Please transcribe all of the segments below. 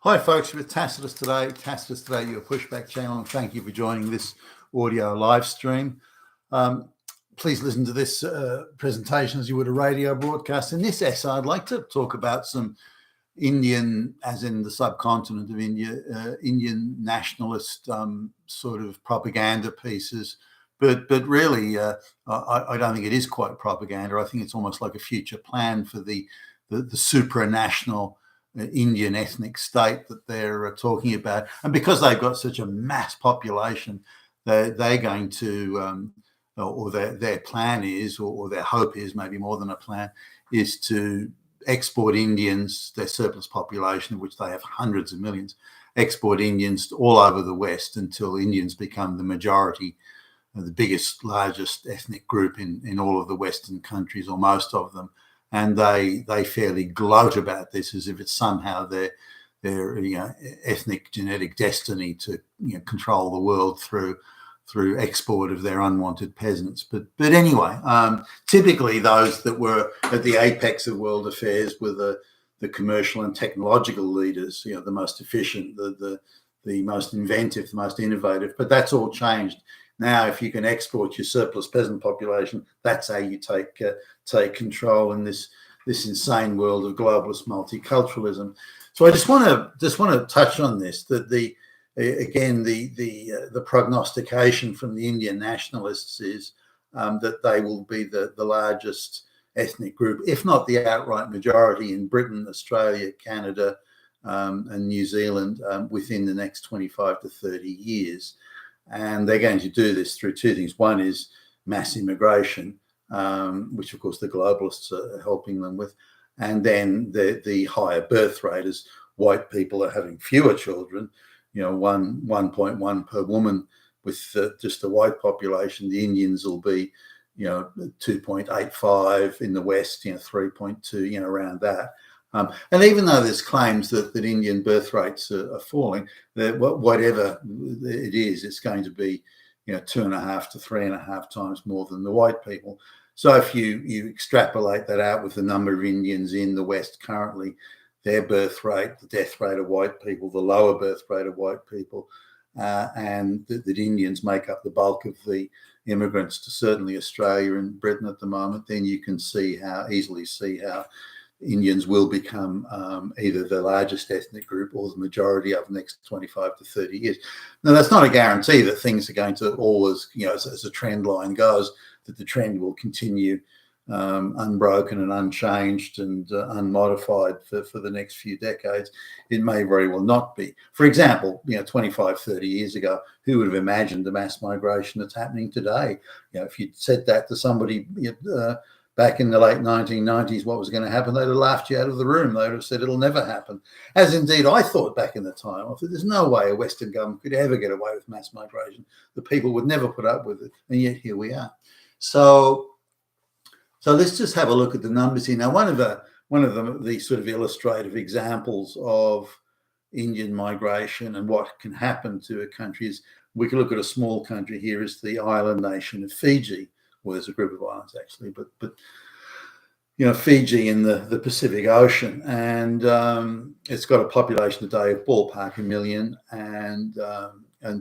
Hi folks, with Tacitus Today, your pushback channel, and thank you for joining this audio live stream. Please listen to this presentation as you would a radio broadcast. In this essay, I'd like to talk about some Indian, as in the subcontinent of India, Indian nationalist sort of propaganda pieces. But really, I don't think it is quite propaganda. I think it's almost like a future plan for the supranational Indian ethnic state that they're talking about. And because they've got such a mass population, they're going to, or their plan is, or their hope is, maybe more than a plan, is to export Indians, their surplus population, of which they have hundreds of millions, export Indians all over the West until Indians become the majority, the biggest, largest ethnic group in all of the Western countries, or most of them. And they fairly gloat about this as if it's somehow their ethnic genetic destiny to control the world through export of their unwanted peasants. But anyway, typically those that were at the apex of world affairs were the commercial and technological leaders, the most efficient, the most inventive, the most innovative. But that's all changed. Now, if you can export your surplus peasant population, that's how you take control in this insane world of globalist multiculturalism. So I just want to touch on this, that the prognostication from the Indian nationalists is that they will be the largest ethnic group, if not the outright majority, in Britain, Australia, Canada, and New Zealand within the next 25 to 30 years. And they're going to do this through two things. One is mass immigration, which of course the globalists are helping them with, and then the higher birth rate, as white people are having fewer children, 1.1 per woman with just the white population. The Indians will be 2.85 in the West, 3.2, around that. And even though there's claims that Indian birth rates are falling, that whatever it is, it's going to be 2.5 to 3.5 times more than the white people. So if you extrapolate that out with the number of Indians in the West currently, their birth rate, the death rate of white people, the lower birth rate of white people, and that Indians make up the bulk of the immigrants to certainly Australia and Britain at the moment, then you can easily see how Indians will become either the largest ethnic group or the majority over the next 25 to 30 years. Now, that's not a guarantee that things are going to always, as a trend line goes, that the trend will continue unbroken and unchanged and unmodified for the next few decades. It may very well not be. For example, 25, 30 years ago, who would have imagined the mass migration that's happening today? If you'd said that to somebody back in the late 1990s, what was going to happen, they'd have laughed you out of the room. They'd have said it'll never happen. As indeed I thought back in the time. I thought there's no way a Western government could ever get away with mass migration. The people would never put up with it, and yet here we are. So let's just have a look at the numbers here. Now, one of the sort of illustrative examples of Indian migration and what can happen to a country is, we can look at a small country here, is the island nation of Fiji. Well, there's a group of islands actually, but Fiji in the Pacific Ocean, and it's got a population today of ballpark 1 million, and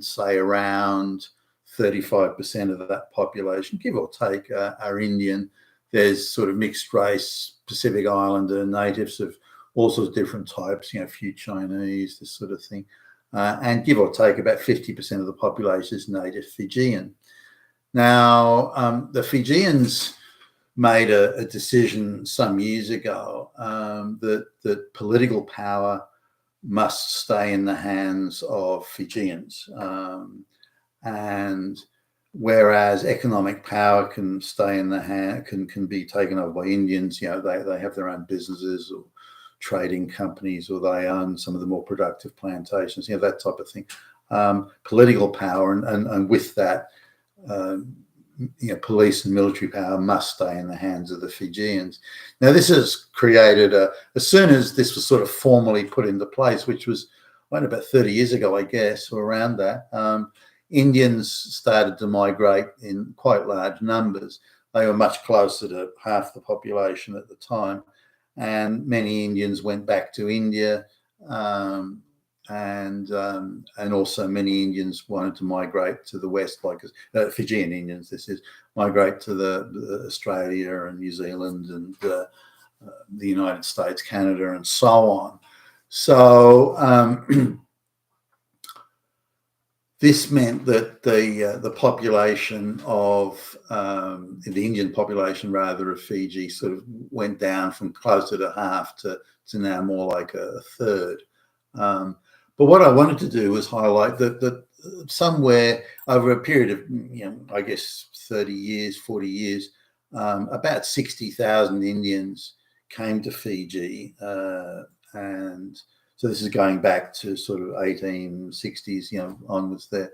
say around 35% of that population, give or take, are Indian. There's sort of mixed race Pacific Islander natives of all sorts of different types, a few Chinese, this sort of thing, and give or take about 50% of the population is native Fijian. Now, the Fijians made a decision some years ago that political power must stay in the hands of Fijians, and whereas economic power can stay in the hand, can be taken over by Indians. They have their own businesses or trading companies, or they own some of the more productive plantations, that type of thing. Political power and with that, police and military power must stay in the hands of the Fijians. Now, this has created as soon as this was sort of formally put into place, which was about 30 years ago, I guess, or around that, Indians started to migrate in quite large numbers. They were much closer to half the population at the time, and many Indians went back to India, and also many Indians wanted to migrate to the west, like Fijian Indians. This is migrate to the Australia and New Zealand and the United States, Canada, and so on. So this meant that the population of the Indian population, rather, of Fiji sort of went down from closer to half to now more like a third. But what I wanted to do was highlight that somewhere over a period of, I guess 30 years, 40 years, about 60,000 Indians came to Fiji, and so this is going back to sort of 1860s, onwards there.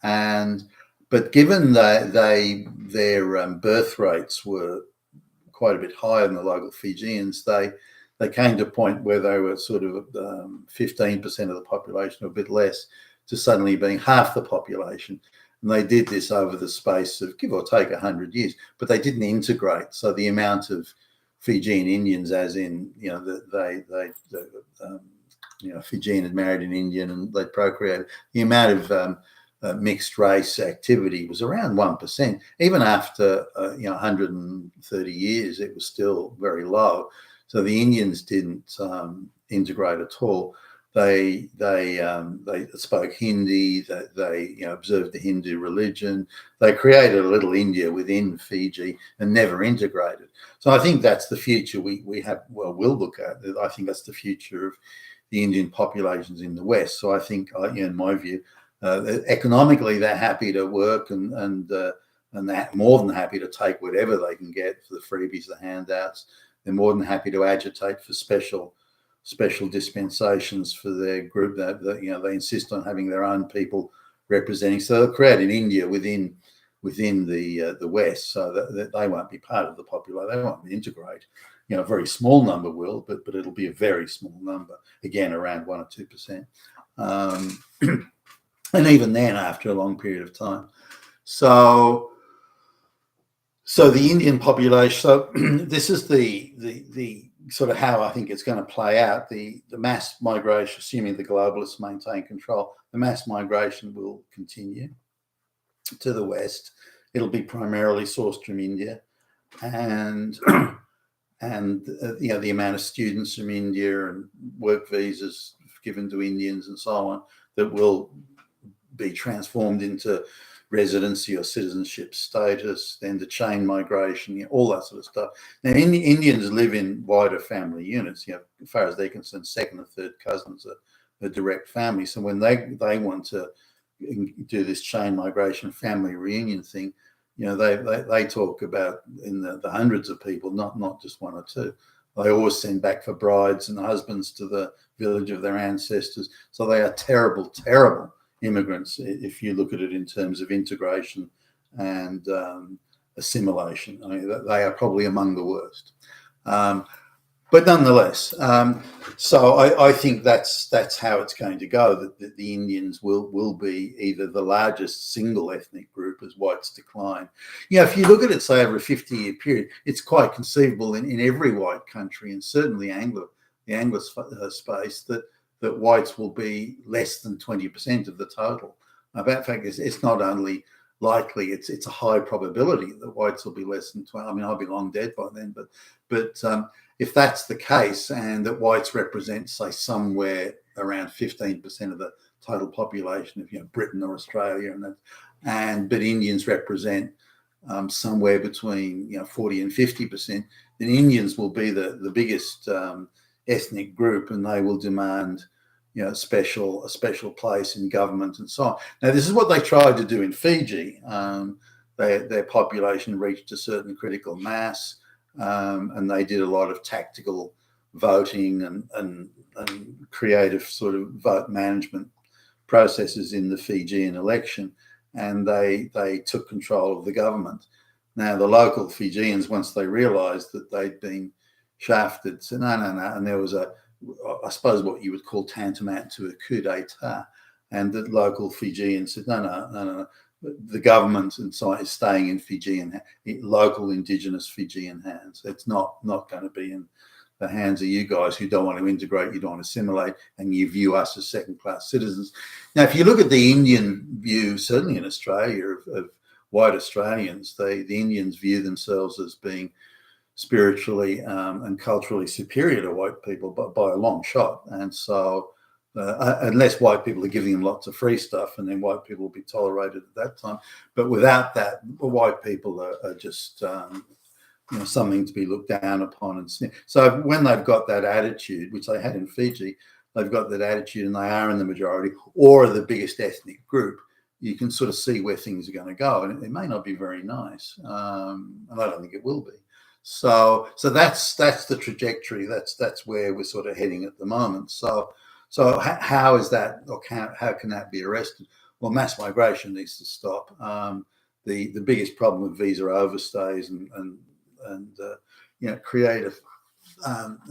But given that their birth rates were quite a bit higher than the local Fijians, they came to a point where they were sort of 15% of the population, or a bit less, to suddenly being half the population. And they did this over the space of give or take 100 years, but they didn't integrate. So the amount of Fijian Indians, as in, Fijian had married an Indian and they procreated, the amount of mixed race activity was around 1%. Even after 130 years, it was still very low. So the Indians didn't integrate at all. They spoke Hindi. They observed the Hindu religion. They created a little India within Fiji and never integrated. So I think that's the future we have. Well, we'll look at. I think that's the future of the Indian populations in the West. So I think, in my view, economically they're happy to work and they're more than happy to take whatever they can get for the freebies, the handouts. They're more than happy to agitate for special dispensations for their group. That they insist on having their own people representing. So they'll create an India within the West, so that they won't be part of the population. They won't integrate. A very small number will, but it'll be a very small number. Again, around 1 or 2%, and even then, after a long period of time. So the Indian population. So this is the sort of how I think it's going to play out. The mass migration, assuming the globalists maintain control, the mass migration will continue to the West. It'll be primarily sourced from India, and the amount of students from India and work visas given to Indians and so on that will be transformed into residency or citizenship status, then the chain migration, all that sort of stuff. Now, Indians live in wider family units. As far as they're concerned, second or third cousins are direct family. So when they want to do this chain migration family reunion thing, they talk about in the hundreds of people, not just one or two. They always send back for brides and husbands to the village of their ancestors. So they are terrible, terrible immigrants if you look at it in terms of integration and assimilation. I mean, they are probably among the worst. But nonetheless, so I think that's how it's going to go. That the Indians will be either the largest single ethnic group as whites decline. If you look at it, say over a 50-year period, it's quite conceivable in every white country, and certainly the Anglo space, that whites will be less than 20% of the total. Now, in fact, it's not only likely, it's a high probability that whites will be less than 20. I mean, I'll be long dead by then, but if that's the case, and that whites represent, say, somewhere around 15% of the total population of Britain or Australia, but Indians represent somewhere between 40 and 50%, then Indians will be the biggest ethnic group, and they will demand a special place in government and so on. Now, this is what they tried to do in Fiji. Their population reached a certain critical mass. And they did a lot of tactical voting and creative sort of vote management processes in the Fijian election, and they took control of the government. Now, the local Fijians, once they realised that they'd been shafted, said no, and there was I suppose what you would call tantamount to a coup d'etat, and the local Fijians said no. The government and so on is staying in local indigenous Fijian hands. It's not going to be in the hands of you guys who don't want to integrate, you don't want to assimilate, and you view us as second-class citizens. Now, if you look at the Indian view, certainly in Australia, of white Australians, the Indians view themselves as being spiritually and culturally superior to white people by a long shot. And so unless white people are giving them lots of free stuff, and then white people will be tolerated at that time. But without that, white people are just something to be looked down upon. And so when they've got that attitude, which they had in Fiji, they've got that attitude and they are in the majority or the biggest ethnic group, you can sort of see where things are going to go. And it may not be very nice. And I don't think it will be. So that's the trajectory. That's where we're sort of heading at the moment. So how is that, or how can that be arrested? Well, mass migration needs to stop. The biggest problem with visa overstays and creative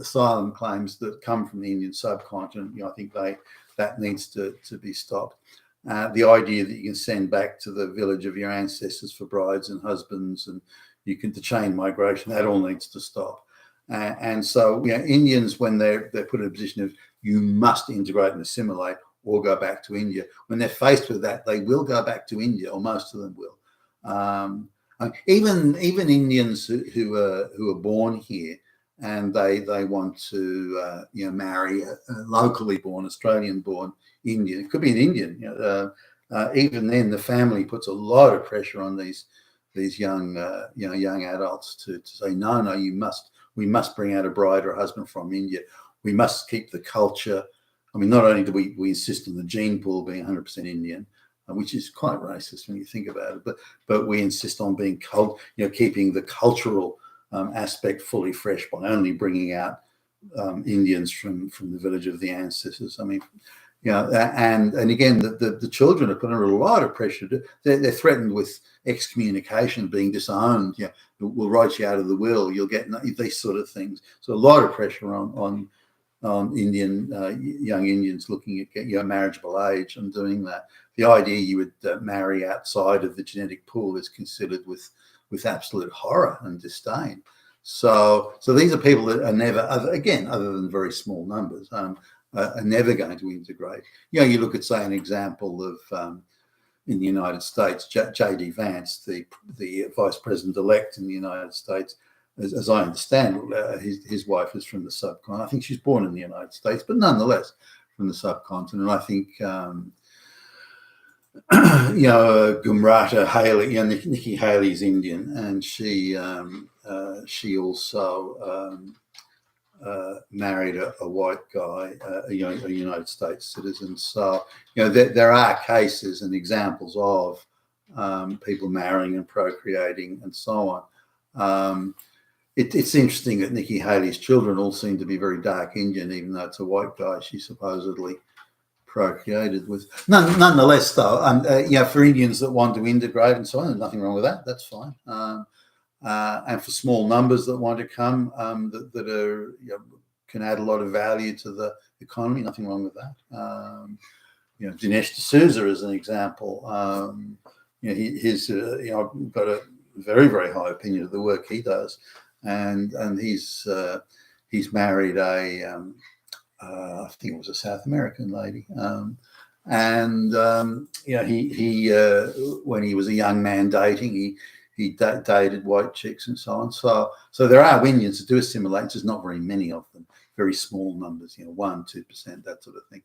asylum claims that come from the Indian subcontinent, I think that needs to be stopped. The idea that you can send back to the village of your ancestors for brides and husbands, and the chain migration, that all needs to stop. And so Indians, when they're put in a position of you must integrate and assimilate or go back to India, when they're faced with that, they will go back to India, or most of them will. Even Indians who are born here and they want to marry a locally born, Australian born Indian, it could be an Indian. Even then, the family puts a lot of pressure on these young adults to say no, we must bring out a bride or a husband from India. We must keep the culture. I mean, not only do we insist on the gene pool being 100% Indian, which is quite racist when you think about it, but we insist on being keeping the cultural aspect fully fresh by only bringing out Indians from the village of the ancestors. I mean, and again, the children are put under a lot of pressure. They're threatened with excommunication, being disowned. We'll write you out of the will. You'll get these sort of things. So a lot of pressure on Indian young Indians looking at marriageable age and doing that. The idea you would marry outside of the genetic pool is considered with absolute horror and disdain. So these are people that are never, again, other than very small numbers, are never going to integrate. You look at, say, an example of in the United States, J.D. Vance, the vice president-elect in the United States. As I understand, his wife is from the subcontinent. I think she's born in the United States, but nonetheless from the subcontinent. And I think, Gumrata Haley, Nikki Haley's Indian, and she also married a white guy, a United States citizen. So, there are cases and examples of people marrying and procreating and so on. It's interesting that Nikki Haley's children all seem to be very dark Indian, even though it's a white guy she supposedly procreated with. Nonetheless, though, for Indians that want to integrate and so on, there's nothing wrong with that. That's fine. And for small numbers that want to come, that are can add a lot of value to the economy, nothing wrong with that. Dinesh D'Souza is an example. He's I've got a very, very high opinion of the work he does. And he's married I think it was a South American lady, he when he was a young man dating, he dated white chicks and so on. So there are Indians that do assimilate, just not very many of them, very small numbers, 1-2%, that sort of thing.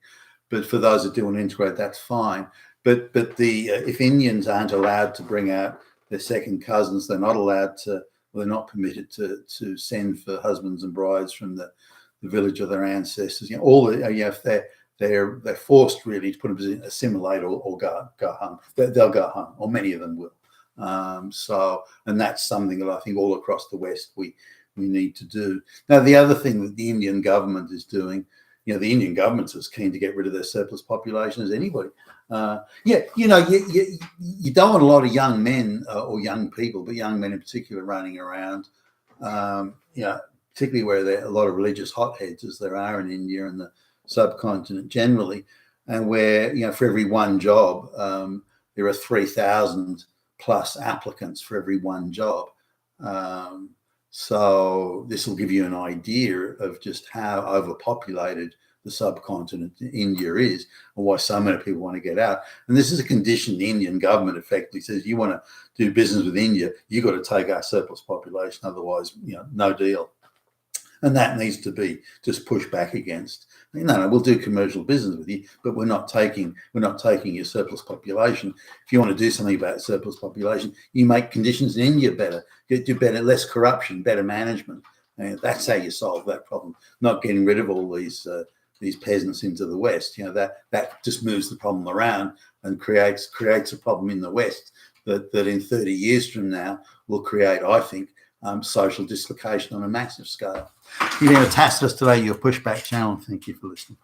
But for those that do want to integrate, that's fine. But if Indians aren't allowed to bring out their second cousins, they're not allowed to. They're not permitted to send for husbands and brides from the village of their ancestors. If they're forced really to put them in assimilate or go home. They'll go home, or many of them will. And that's something that I think all across the West we need to do. Now, the other thing that the Indian government is doing, the Indian government's as keen to get rid of their surplus population as anybody. You don't want a lot of young men or young people, but young men in particular, running around, particularly where there are a lot of religious hotheads, as there are in India and the subcontinent generally, and where, for every one job, there are 3,000 plus applicants for every one job. So this will give you an idea of just how overpopulated the subcontinent India is, and why so many people want to get out. And this is a condition the Indian government effectively says: you want to do business with India, you've got to take our surplus population, otherwise, no deal. And that needs to be just pushed back against. No, we'll do commercial business with you, but we're not taking your surplus population. If you want to do something about surplus population, you make conditions in India better, do better, less corruption, better management. And that's how you solve that problem. Not getting rid of all these peasants into the West. That just moves the problem around and creates a problem in the West that in 30 years from now will create, I think, social dislocation on a massive scale. You've been a Tacitus today, your Pushback channel. Thank you for listening.